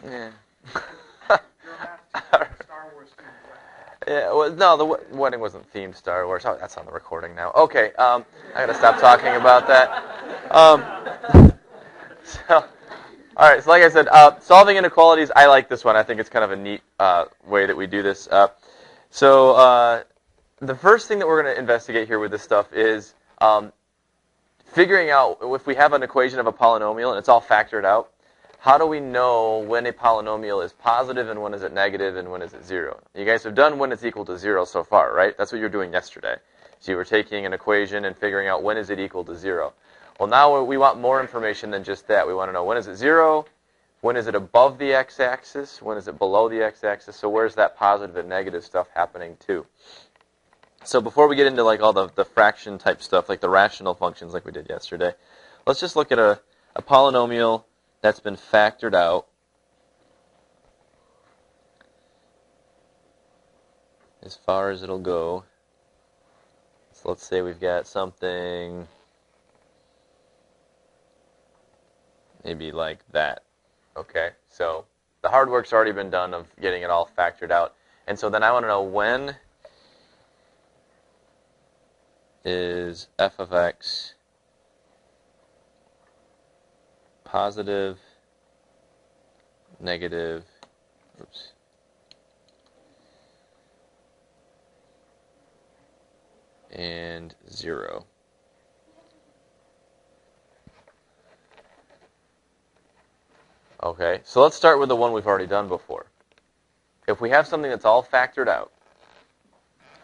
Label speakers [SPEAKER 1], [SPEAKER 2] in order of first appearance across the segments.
[SPEAKER 1] Yeah.
[SPEAKER 2] Star Wars themed wedding.
[SPEAKER 1] Yeah, well, no, the wedding wasn't themed Star Wars. Oh, that's on the recording now. Okay, I gotta stop talking about that. So, all right. So, like I said, solving inequalities. I like this one. I think it's kind of a neat way that we do this. The first thing that we're going to investigate here with this stuff is figuring out if we have an equation of a polynomial and it's all factored out. How do we know when a polynomial is positive and when is it negative and when is it 0? You guys have done when it's equal to 0 so far, right? That's what you were doing yesterday. So you were taking an equation and figuring out when is it equal to 0. Well, now we want more information than just that. We want to know when is it 0, when is it above the x-axis, when is it below the x-axis, so where's that positive and negative stuff happening too? So before we get into like all the fraction type stuff, like the rational functions like we did yesterday, let's just look at a polynomial that's been factored out as far as it'll go. So let's say we've got something maybe like that. Okay, so the hard work's already been done of getting it all factored out. And so then I want to know when is f of x positive, negative, and 0. Okay, so let's start with the one we've already done before. If we have something that's all factored out,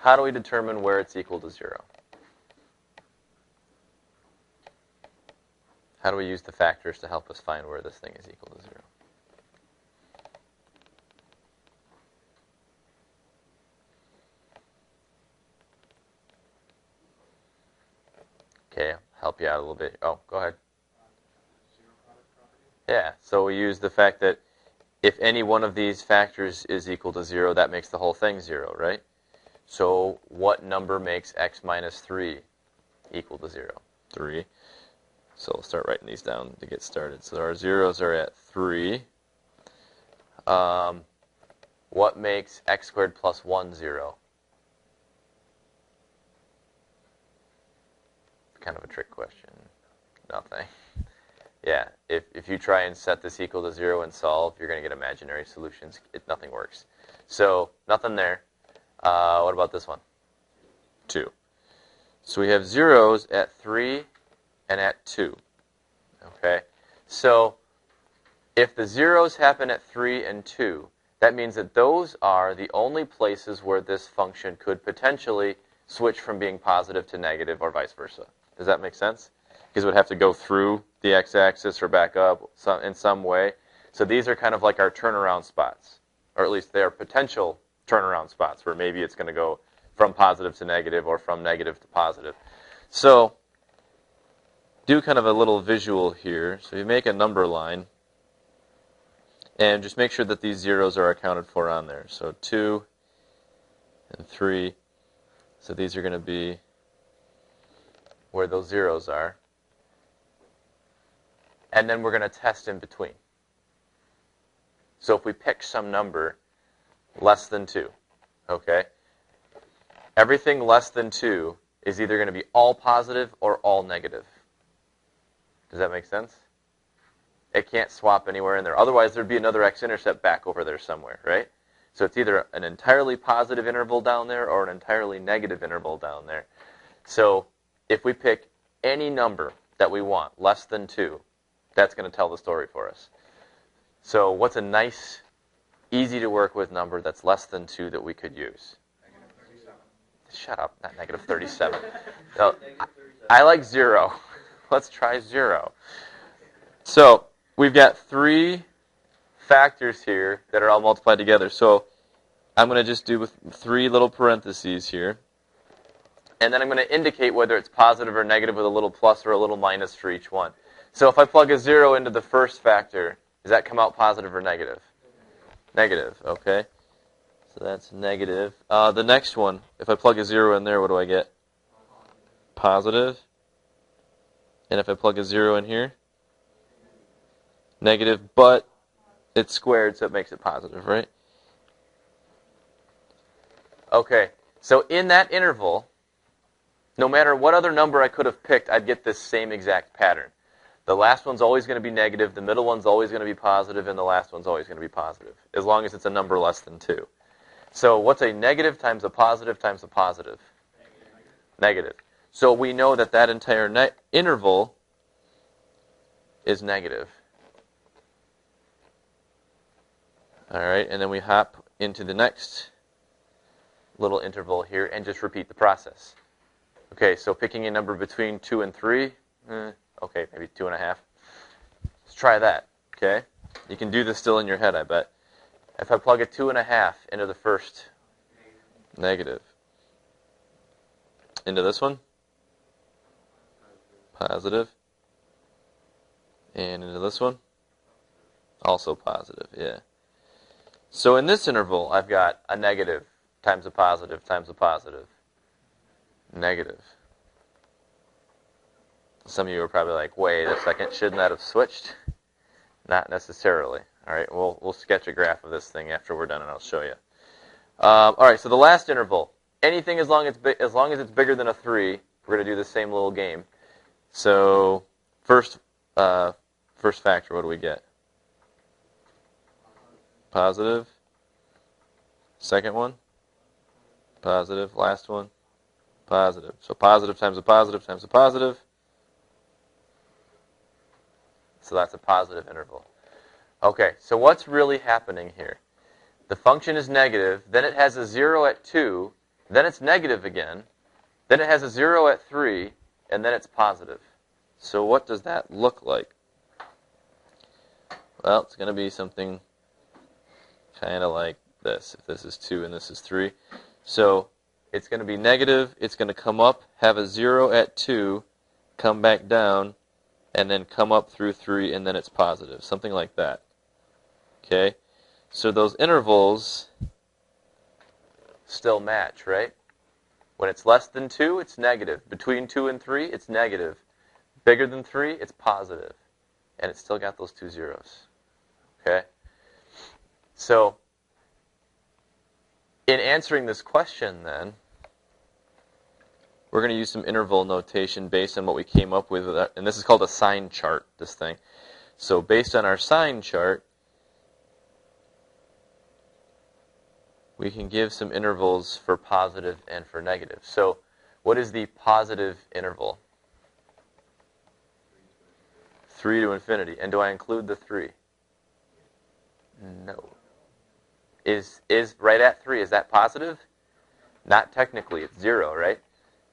[SPEAKER 1] how do we determine where it's equal to 0? How do we use the factors to help us find where this thing is equal to 0? Okay, I'll help you out a little bit. Oh, go ahead. Yeah, so we use the fact that if any one of these factors is equal to 0, that makes the whole thing 0, right? So what number makes x minus 3 equal to 0? 3. So we'll start writing these down to get started. So our zeros are at 3. What makes x squared plus 1 0? Kind of a trick question. Nothing. Yeah, if you try and set this equal to 0 and solve, you're going to get imaginary solutions. Nothing works. So nothing there. What about this one? 2. So we have zeros at 3 and at 2. Okay? So if the zeros happen at 3 and 2, that means that those are the only places where this function could potentially switch from being positive to negative or vice versa. Does that make sense? Because it would have to go through the x-axis or back up in some way. So these are kind of like our turnaround spots, or at least they are potential turnaround spots where maybe it's going to go from positive to negative or from negative to positive. So do kind of a little visual here. So you make a number line and just make sure that these zeros are accounted for on there. So 2 and 3. So these are going to be where those zeros are. And then we're going to test in between. So if we pick some number less than 2, okay, everything less than 2 is either going to be all positive or all negative. Does that make sense? It can't swap anywhere in there. Otherwise, there'd be another x-intercept back over there somewhere, right? So it's either an entirely positive interval down there or an entirely negative interval down there. So if we pick any number that we want, less than 2, that's going to tell the story for us. So what's a nice, easy to work with number that's less than 2 that we could use?
[SPEAKER 2] -37.
[SPEAKER 1] Shut up, not negative 37. No, I like 0. Let's try 0. So we've got 3 factors here that are all multiplied together. So I'm going to just do with 3 little parentheses here. And then I'm going to indicate whether it's positive or negative with a little plus or a little minus for each one. So if I plug a 0 into the first factor, does that come out positive or negative? Negative, okay. So that's negative. The next one, if I plug a 0 in there, what do I get? Positive. And if I plug a 0 in here? Negative, but It's squared, so it makes it positive, right? Okay, so in that interval, no matter what other number I could have picked, I'd get this same exact pattern. The last one's always going to be negative, the middle one's always going to be positive, and the last one's always going to be positive, as long as it's a number less than 2. So what's a negative times a positive times a positive? Negative. So we know that that entire interval is negative. All right, and then we hop into the next little interval here and just repeat the process. Okay, so picking a number between 2 and 3, okay, maybe 2.5. Let's try that, okay? You can do this still in your head, I bet. If I plug a 2.5 into the first negative, into this one, positive, and into this one, also positive, yeah. So in this interval, I've got a negative times a positive times a positive, negative. Some of you are probably like, wait a second, shouldn't that have switched? Not necessarily. All right, we'll sketch a graph of this thing after we're done, and I'll show you. All right, so the last interval, anything as long as it's bigger than a 3, we're going to do the same little game. So first factor, what do we get? Positive. Second one, positive. Last one, positive. So positive times a positive times a positive. So that's a positive interval. Okay, so what's really happening here? The function is negative, then it has a 0 at 2, then it's negative again, then it has a 0 at 3, and then it's positive. So what does that look like? Well, it's going to be something kind of like this, if this is 2 and this is 3. So it's going to be negative, it's going to come up, have a 0 at 2, come back down, and then come up through 3, and then it's positive. Something like that. Okay? So those intervals still match, right? When it's less than 2, it's negative. Between 2 and 3, it's negative. Bigger than 3, it's positive. And it's still got those 2 zeros. Okay? So, in answering this question then, we're going to use some interval notation based on what we came up with, and this is called a sign chart, this thing. So based on our sign chart, we can give some intervals for positive and for negative. So what is the positive interval? 3 to infinity. And do I include the 3? No. Is right at 3, is that positive? Not technically, it's 0, right?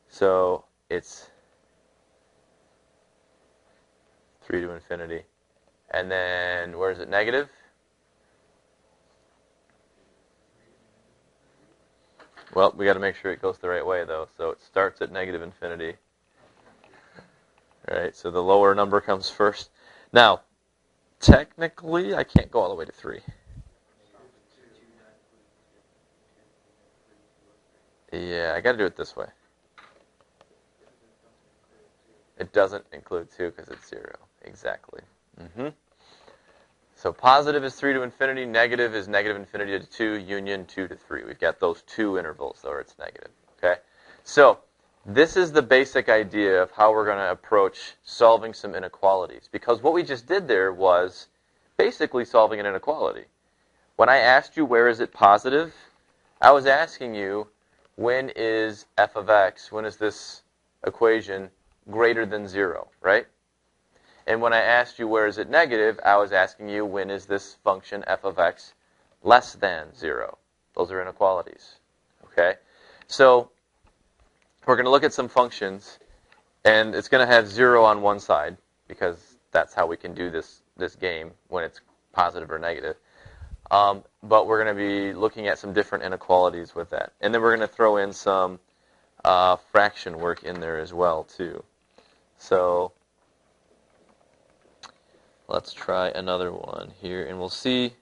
[SPEAKER 1] So it's 3 to infinity. And then where is it negative? Well, we got to make sure it goes the right way, though. So it starts at negative infinity. All right, so the lower number comes first. Now, technically, I can't go all the way to 3. Yeah, I got to do it this way. It doesn't include 2 because it's 0. Exactly. So positive is 3 to infinity, negative is negative infinity to 2, union 2 to 3. We've got those 2 intervals, or it's negative. Okay? So this is the basic idea of how we're going to approach solving some inequalities. Because what we just did there was basically solving an inequality. When I asked you where is it positive, I was asking you when is f of x, when is this equation greater than 0, right? And when I asked you where is it negative, I was asking you when is this function f of x less than 0. Those are inequalities. Okay? So we're going to look at some functions, and it's going to have 0 on one side, because that's how we can do this game when it's positive or negative. But we're going to be looking at some different inequalities with that. And then we're going to throw in some fraction work in there as well, too. So let's try another one here, and we'll see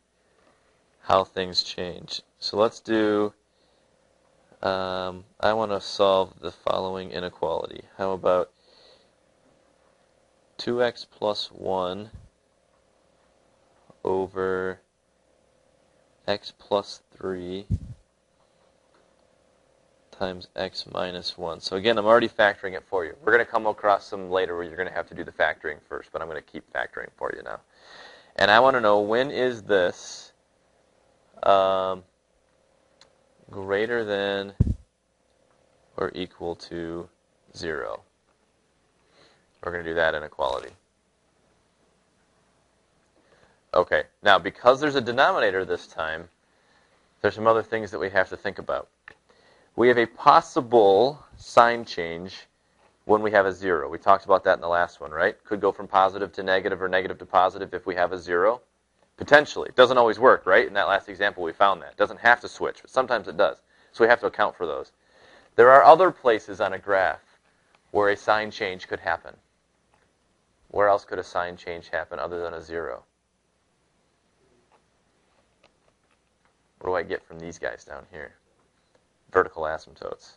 [SPEAKER 1] how things change. So let's do, I want to solve the following inequality. How about 2x plus 1 over x plus 3 times x minus 1. So again, I'm already factoring it for you. We're going to come across some later where you're going to have to do the factoring first, but I'm going to keep factoring for you now. And I want to know, when is this greater than or equal to 0? We're going to do that inequality. Okay, now because there's a denominator this time, there's some other things that we have to think about. We have a possible sign change when we have a 0. We talked about that in the last one, right? Could go from positive to negative or negative to positive if we have a 0. Potentially. It doesn't always work, right? In that last example, we found that. It doesn't have to switch, but sometimes it does. So we have to account for those. There are other places on a graph where a sign change could happen. Where else could a sign change happen other than a 0? What do I get from these guys down here? Vertical asymptotes.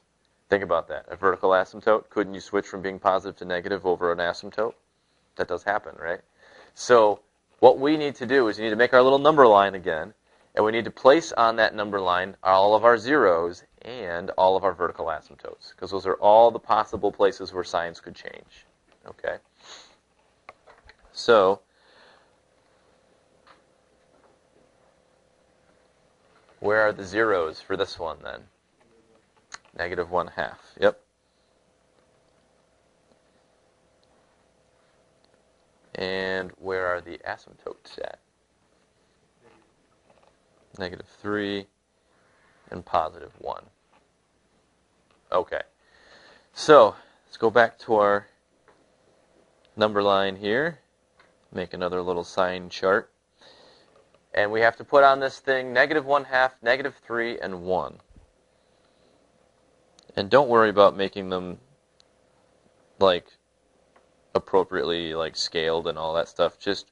[SPEAKER 1] Think about that. A vertical asymptote, couldn't you switch from being positive to negative over an asymptote? That does happen, right? So what we need to do is we need to make our little number line again, and we need to place on that number line all of our zeros and all of our vertical asymptotes, because those are all the possible places where signs could change. Okay? So where are the zeros for this one then? Negative 1/2. Yep. And where are the asymptotes at? Negative 3 and positive 1. Okay. So let's go back to our number line here. Make another little sign chart. And we have to put on this thing negative 1/2, negative 3, and 1. And don't worry about making them like appropriately like scaled and all that stuff. Just,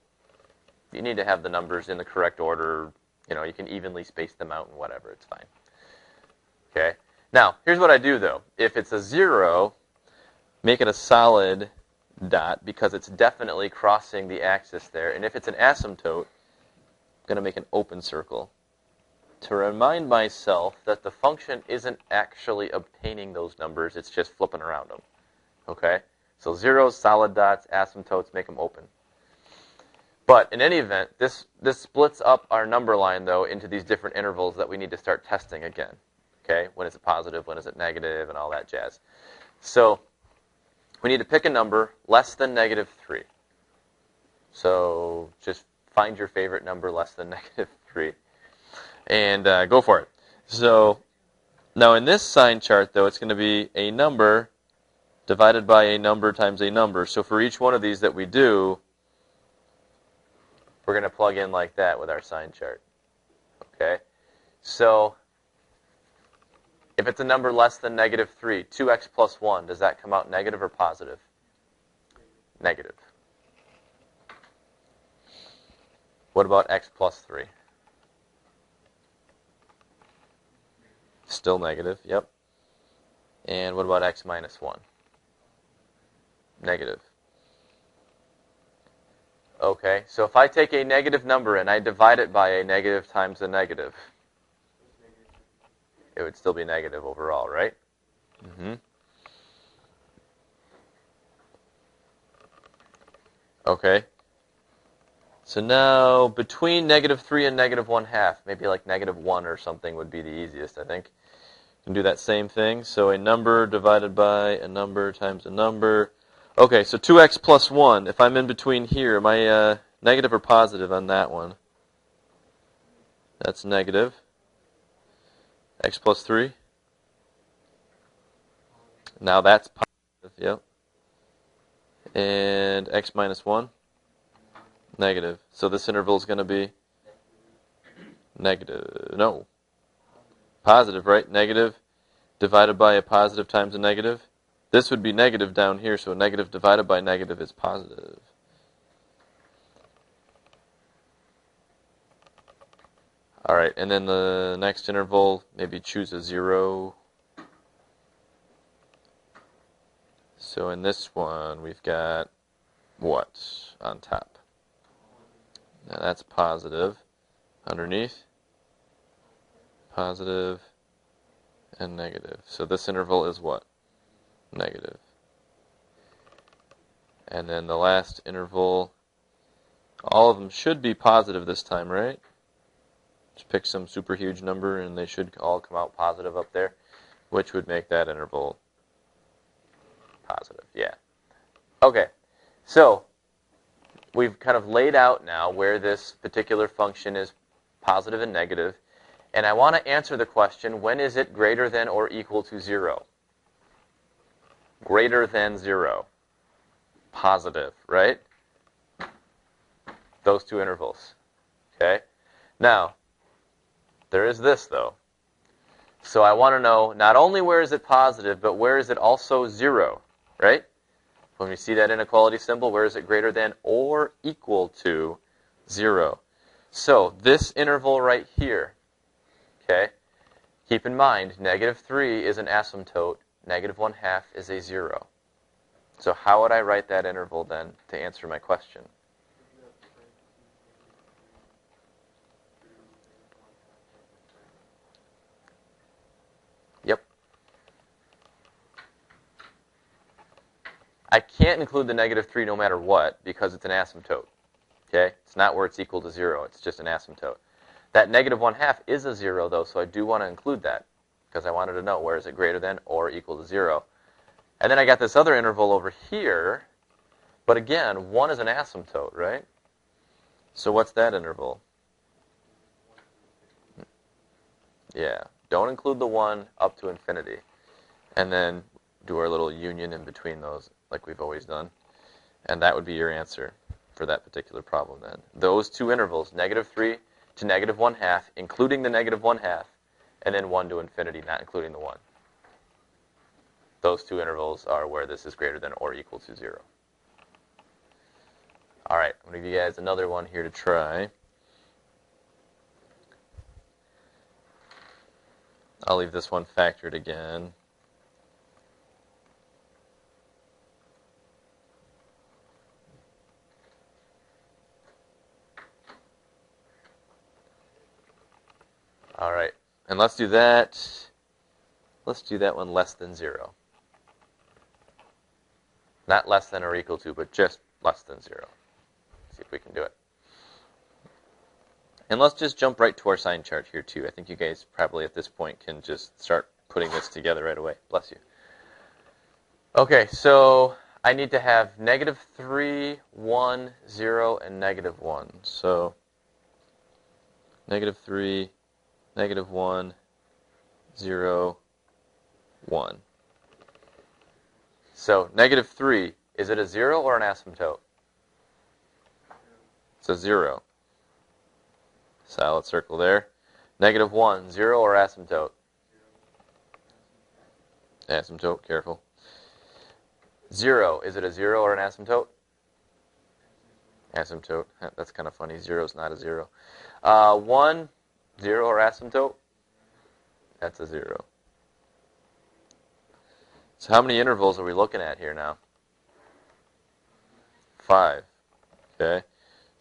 [SPEAKER 1] you need to have the numbers in the correct order. You know, you can evenly space them out and whatever. It's fine. Okay. Now, here's what I do though. If it's a 0, make it a solid dot because it's definitely crossing the axis there. And if it's an asymptote, I'm going to make an open circle to remind myself that the function isn't actually obtaining those numbers, it's just flipping around them. Okay? So zeros, solid dots, asymptotes, make them open. But in any event, this splits up our number line, though, into these different intervals that we need to start testing again. Okay? When is it positive, when is it negative, and all that jazz. So we need to pick a number less than negative 3. So just find your favorite number less than negative 3. And go for it. So now in this sign chart, though, it's going to be a number divided by a number times a number. So for each one of these that we do, we're going to plug in like that with our sign chart. Okay? So if it's a number less than negative 3, 2x plus 1, does that come out negative or positive? Negative. What about x plus 3? Still negative, yep. And what about x minus 1? Negative. Okay, so if I take a negative number and I divide it by a negative times a negative, it would still be negative overall, right? Mm-hmm. Okay. So now, between negative 3 and negative 1/2, maybe like negative 1 or something would be the easiest, I think. You can do that same thing. So a number divided by a number times a number. Okay, so 2x plus 1. If I'm in between here, am I negative or positive on that one? That's negative. X plus 3. Now that's positive, yep. And x minus 1. Negative. So this interval is going to be negative. No. Positive, right? Negative divided by a positive times a negative. This would be negative down here, so negative divided by negative is positive. All right, and then the next interval, maybe choose a 0. So in this one, we've got what on top? Now that's positive underneath. Positive and negative. So this interval is what? Negative. And then the last interval, all of them should be positive this time, right? Just pick some super huge number and they should all come out positive up there, which would make that interval positive. Yeah. Okay. So we've kind of laid out now where this particular function is positive and negative. And I want to answer the question, when is it greater than or equal to 0? Greater than 0. Positive, right? Those two intervals. Okay? Now, there is this, though. So I want to know not only where is it positive, but where is it also 0, right? When we see that inequality symbol, where is it greater than or equal to 0? So this interval right here, okay, keep in mind, negative 3 is an asymptote, negative 1/2 is a 0. So how would I write that interval then to answer my question? Yep. I can't include the negative 3 no matter what because it's an asymptote. Okay? It's not where it's equal to 0. It's just an asymptote. That negative 1/2 is a 0, though, so I do want to include that because I wanted to know where is it greater than or equal to 0. And then I got this other interval over here, but again, 1 is an asymptote, right? So what's that interval? Yeah, don't include the 1 up to infinity. And then do our little union in between those like we've always done. And that would be your answer for that particular problem then. Those two intervals, negative 3 to negative 1/2, including the negative 1/2, and then 1 to infinity, not including the 1. Those two intervals are where this is greater than or equal to 0. All right, I'm going to give you guys another one here to try. I'll leave this one factored again. All right, and let's do that. Let's do that one less than 0. Not less than or equal to, but just less than 0. See if we can do it. And let's just jump right to our sign chart here, too. I think you guys probably at this point can just start putting this together right away. Bless you. Okay, so I need to have negative 3, 1, 0, and negative 1. So negative 3, negative 1, 0, 1. So negative 3, is it a 0 or an asymptote? It's a 0. Solid circle there. Negative 1, 0 or asymptote? Asymptote, careful. 0, is it a 0 or an asymptote? Asymptote. That's kind of funny. 0 is not a 0. 1, 0 or asymptote? That's a 0. So how many intervals are we looking at here now? 5. Okay.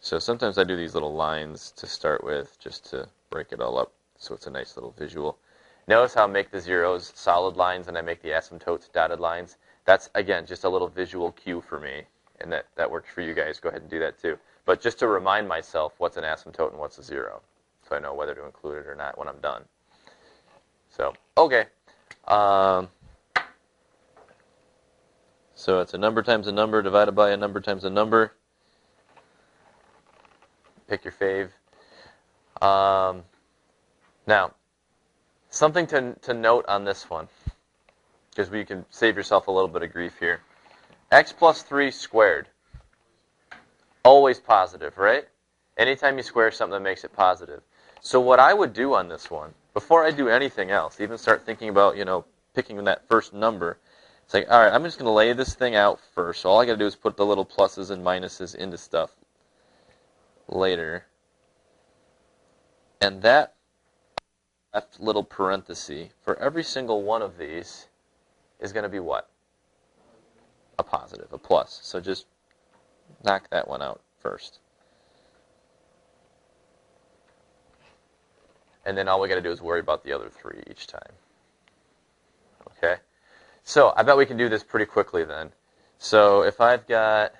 [SPEAKER 1] So sometimes I do these little lines to start with just to break it all up so it's a nice little visual. Notice how I make the zeros solid lines and I make the asymptotes dotted lines. That's, again, just a little visual cue for me. And that works for you guys. Go ahead and do that too. But just to remind myself what's an asymptote and what's a 0. So I know whether to include it or not when I'm done. So, okay. So it's a number times a number divided by a number times a number. Pick your fave. Now, something to note on this one, because you can save yourself a little bit of grief here. X plus 3 squared. Always positive, right? Anytime you square something that makes it positive. So what I would do on this one, before I do anything else, even start thinking about, picking that first number, it's like, all right, I'm just going to lay this thing out first. So all I got to do is put the little pluses and minuses into stuff later. And that little parenthesis for every single one of these is going to be what? A positive, a plus. So just knock that one out first. And then all we got to do is worry about the other 3 each time. Okay? So I bet we can do this pretty quickly then. So if I've got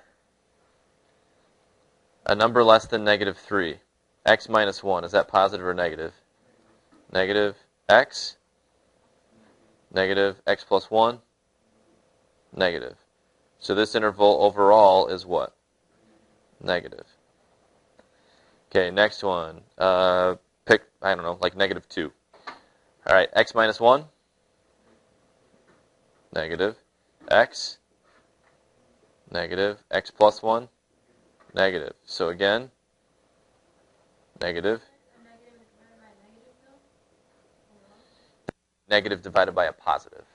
[SPEAKER 1] a number less than negative 3, x minus 1, is that positive or negative? Negative x, negative x plus 1, negative. So this interval overall is what? Negative. Okay, next one. Pick, I don't know, like negative 2. All right, x minus 1, negative. X, negative. X plus 1, negative. So again, negative. Negative divided by a positive.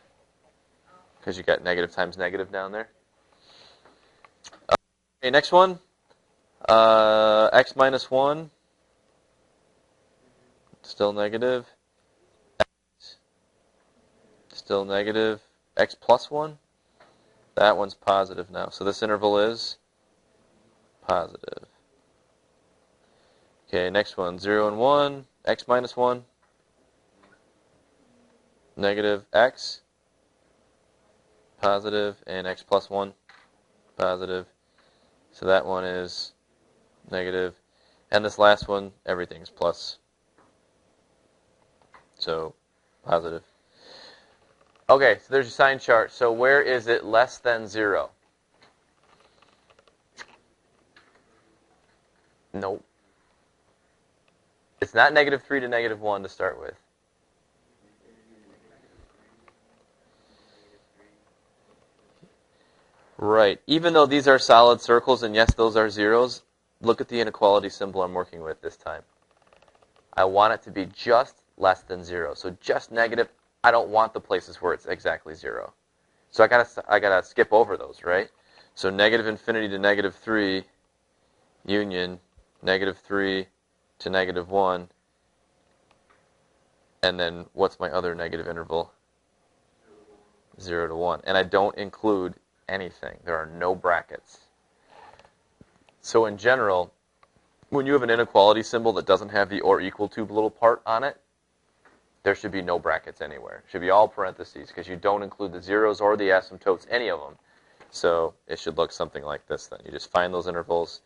[SPEAKER 1] Because you got negative times negative down there. Okay, next one. X minus 1. Still negative. X. Still negative. X plus 1. That one's positive now. So this interval is positive. Okay, next one. 0 and 1. X minus 1. Negative x, positive, and x plus 1, positive. So that one is negative. And this last one, everything's plus. So, positive. Okay, so there's your sign chart. So where is it less than 0? Nope. It's not negative 3 to negative 1 to start with. Right. Even though these are solid circles, and yes, those are zeros, look at the inequality symbol I'm working with this time. I want it to be just less than 0. So just negative, I don't want the places where it's exactly 0. So I gotta skip over those, right? So negative infinity to negative 3, union, negative 3 to negative 1, and then what's my other negative interval? 0 to 1. And I don't include anything. There are no brackets. So in general, when you have an inequality symbol that doesn't have the or equal to little part on it, there should be no brackets anywhere. It should be all parentheses because you don't include the zeros or the asymptotes, any of them. So it should look something like this then. You just find those intervals,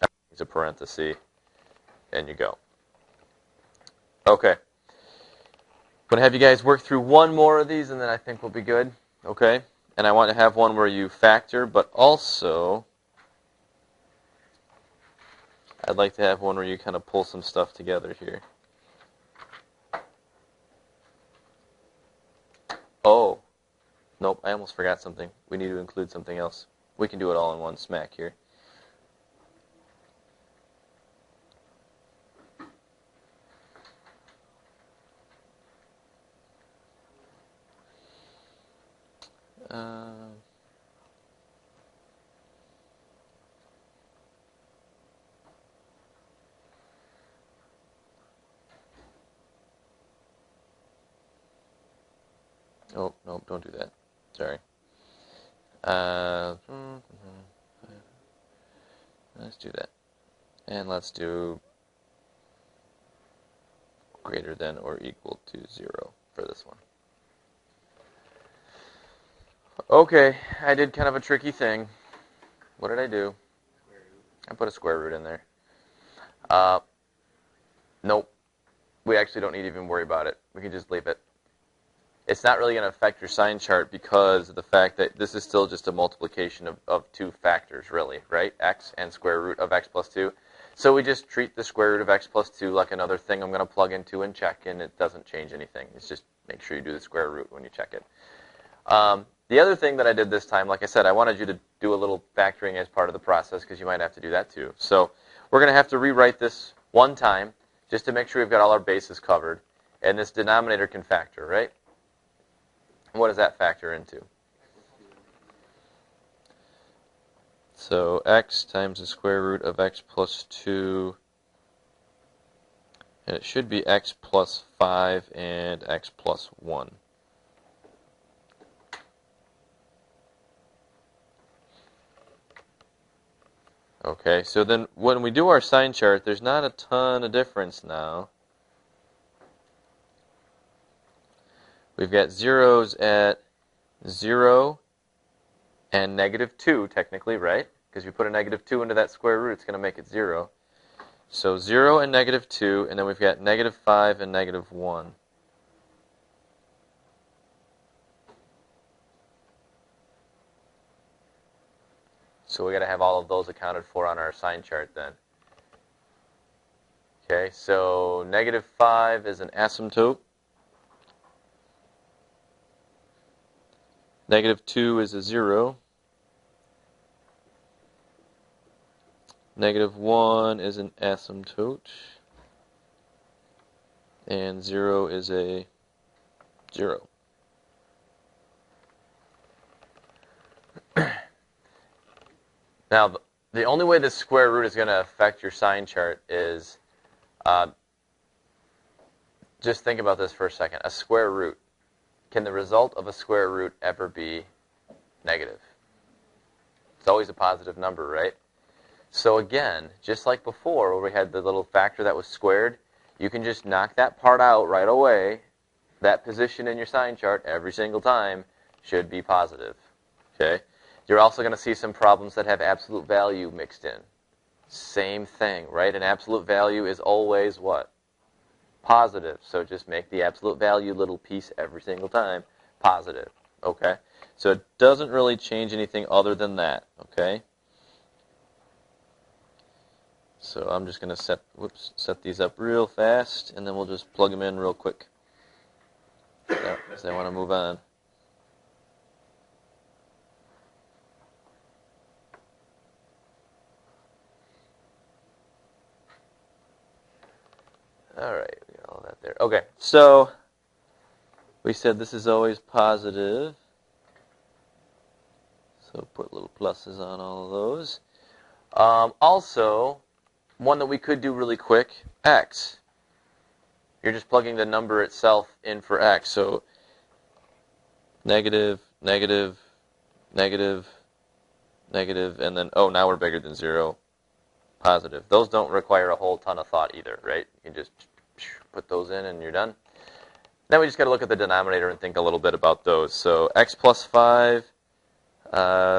[SPEAKER 1] everything's a parenthesis, and you go. Okay. I'm going to have you guys work through one more of these, and then I think we'll be good. Okay? And I want to have one where you factor, but also I'd like to have one where you kind of pull some stuff together here. Oh, nope, I almost forgot something. We need to include something else. We can do it all in one smack here. Oh, no, don't do that. Sorry. Let's do that. And let's do greater than or equal to 0 for this one. Okay, I did kind of a tricky thing. What did I do? I put a square root in there. Nope. We actually don't need to even worry about it. We can just leave it. It's not really going to affect your sign chart because of the fact that this is still just a multiplication of two factors, really, right? X and square root of x plus 2. So we just treat the square root of x plus 2 like another thing I'm going to plug into and check, and it doesn't change anything. It's just make sure you do the square root when you check it. The other thing that I did this time, like I said, I wanted you to do a little factoring as part of the process because you might have to do that too. So we're going to have to rewrite this one time just to make sure we've got all our bases covered. And this denominator can factor, right? What does that factor into? So x times the square root of x plus 2, and it should be x plus 5 and x plus 1. Okay, so then when we do our sign chart, there's not a ton of difference now. We've got zeros at 0 and -2, technically, right? Because if you put a -2 into that square root, it's going to make it 0. So 0 and -2, and then we've got -5 and -1. So we got to have all of those accounted for on our sign chart then. Okay, so -5 is an asymptote. -2 is a 0. -1 is an asymptote. And 0 is a 0. Now, the only way the square root is going to affect your sign chart is, just think about this for a second. A square root. Can the result of a square root ever be negative? It's always a positive number, right? So again, just like before where we had the little factor that was squared, you can just knock that part out right away. That position in your sign chart every single time should be positive. Okay? You're also going to see some problems that have absolute value mixed in. Same thing, right? An absolute value is always what? Positive. So just make the absolute value little piece every single time positive. Okay? So it doesn't really change anything other than that. Okay? So I'm just going to set these up real fast, and then we'll just plug them in real quick. Because I want to move on. All right, we got all that there. Okay, so we said this is always positive. So put little pluses on all of those. Also, one that we could do really quick, x. You're just plugging the number itself in for x. So negative, negative, negative, negative, and then, oh, now we're bigger than 0. Positive. Those don't require a whole ton of thought either, right? You can just put those in and you're done. Then we just got to look at the denominator and think a little bit about those. So x plus 5,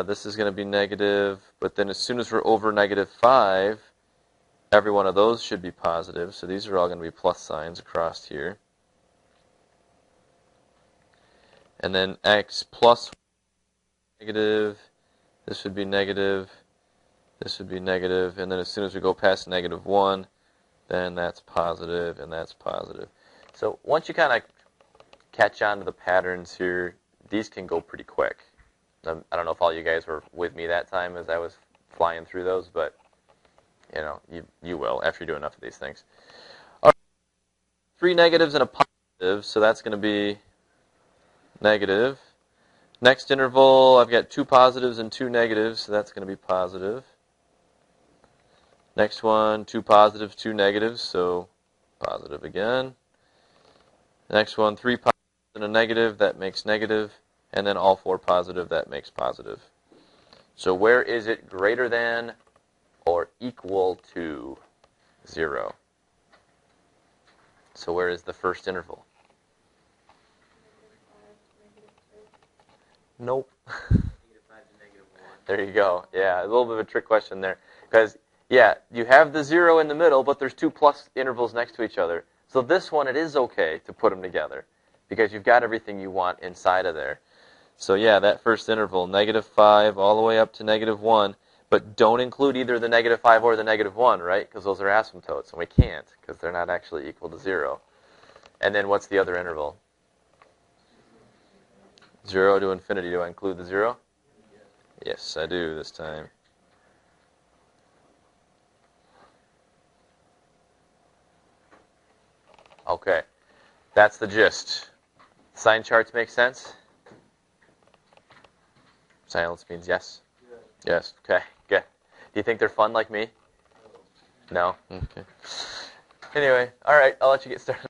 [SPEAKER 1] this is going to be negative, but then as soon as we're over -5, every one of those should be positive. So these are all going to be plus signs across here. And then x plus negative, this would be negative. This would be negative, and then as soon as we go past -1, then that's positive, and that's positive. So once you kind of catch on to the patterns here, these can go pretty quick. I don't know if all you guys were with me that time as I was flying through those, but you know, you will after you do enough of these things. All right. 3 negatives and a positive, so that's going to be negative. Next interval, I've got 2 positives and 2 negatives, so that's going to be positive. Next one, 2 positives, 2 negatives, so positive again. Next one, 3 positives and a negative, that makes negative. And then all 4 positive, that makes positive. So where is it greater than or equal to 0? So where is the first interval? Nope. There you go. Yeah, a little bit of a trick question there. Because yeah, you have the 0 in the middle, but there's 2 plus intervals next to each other. So this one, it is okay to put them together because you've got everything you want inside of there. So yeah, that first interval, -5 all the way up to -1, but don't include either the -5 or the -1, right? Because those are asymptotes, and we can't because they're not actually equal to 0. And then what's the other interval? 0 to infinity. Do I include the 0? Yes, I do this time. Okay, that's the gist. Sign charts make sense? Silence means yes? Yes, okay, good. Do you think they're fun like me? No? Okay. Anyway, all right, I'll let you get started.